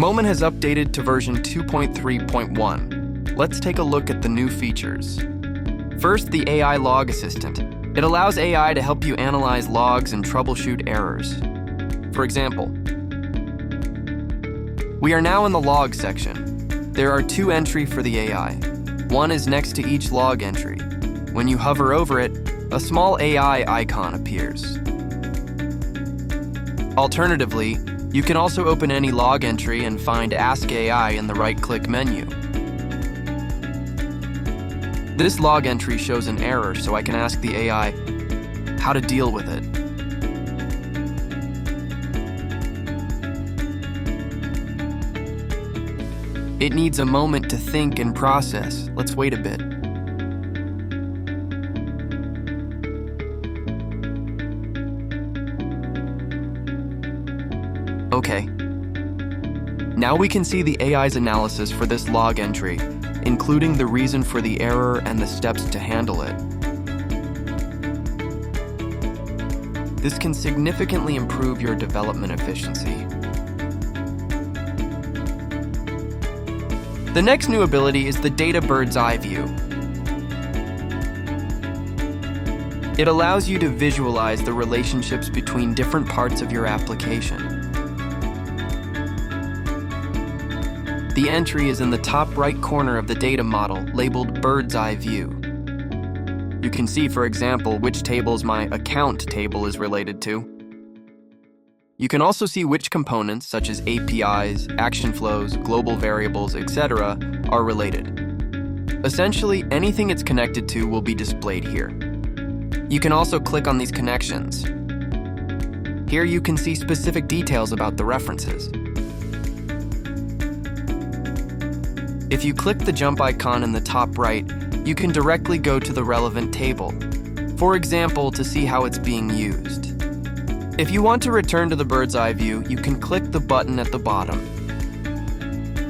Momen has updated to version 2.3.1. Let's take a look at the new features. First, the AI Log Assistant. It allows AI to help you analyze logs and troubleshoot errors. For example, we are now in the log section. There are two entries for the AI. One is next to each log entry. When you hover over it, a small AI icon appears. Alternatively, you can also open any log entry and find Ask AI in the right-click menu. This log entry shows an error, so I can ask the AI how to deal with it. It needs a moment to think and process. Let's wait a bit. Okay. Now we can see the AI's analysis for this log entry, including the reason for the error and the steps to handle it. This can significantly improve your development efficiency. The next new ability is the Data Bird's Eye View. It allows you to visualize the relationships between different parts of your application. The entry is in the top right corner of the data model, labeled Bird's Eye View. You can see, for example, which tables my account table is related to. You can also see which components, such as APIs, action flows, global variables, etc., are related. Essentially, anything it's connected to will be displayed here. You can also click on these connections. Here you can see specific details about the references. If you click the jump icon in the top right, you can directly go to the relevant table, for example, to see how it's being used. If you want to return to the bird's eye view, you can click the button at the bottom.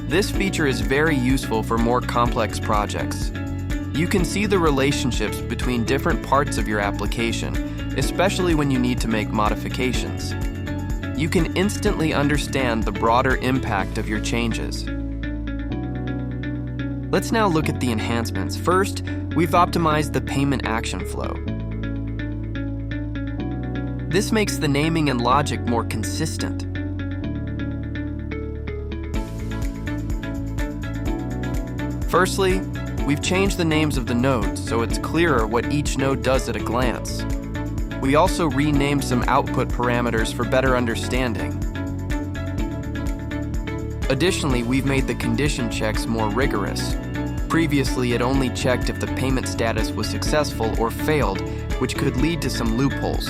This feature is very useful for more complex projects. You can see the relationships between different parts of your application, especially when you need to make modifications. You can instantly understand the broader impact of your changes. Let's now look at the enhancements. First, we've optimized the payment action flow. This makes the naming and logic more consistent. Firstly, we've changed the names of the nodes so it's clearer what each node does at a glance. We also renamed some output parameters for better understanding. Additionally, we've made the condition checks more rigorous. Previously, it only checked if the payment status was successful or failed, which could lead to some loopholes.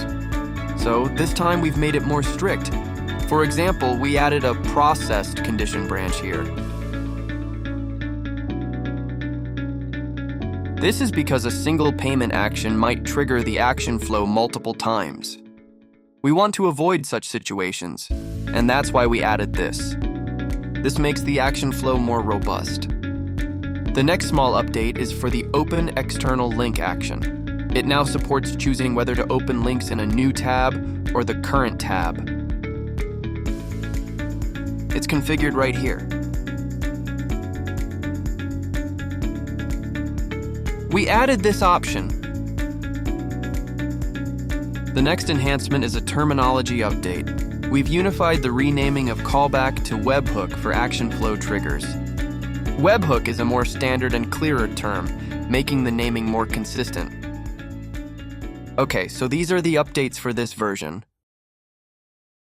So this time we've made it more strict. For example, we added a processed condition branch here. This is because a single payment action might trigger the action flow multiple times. We want to avoid such situations, and that's why we added this. This makes the action flow more robust. The next small update is for the Open External Link action. It now supports choosing whether to open links in a new tab or the current tab. It's configured right here. We added this option. The next enhancement is a terminology update. We've unified the renaming of callback to Webhook for action flow triggers. Webhook is a more standard and clearer term, making the naming more consistent. Okay, so these are the updates for this version.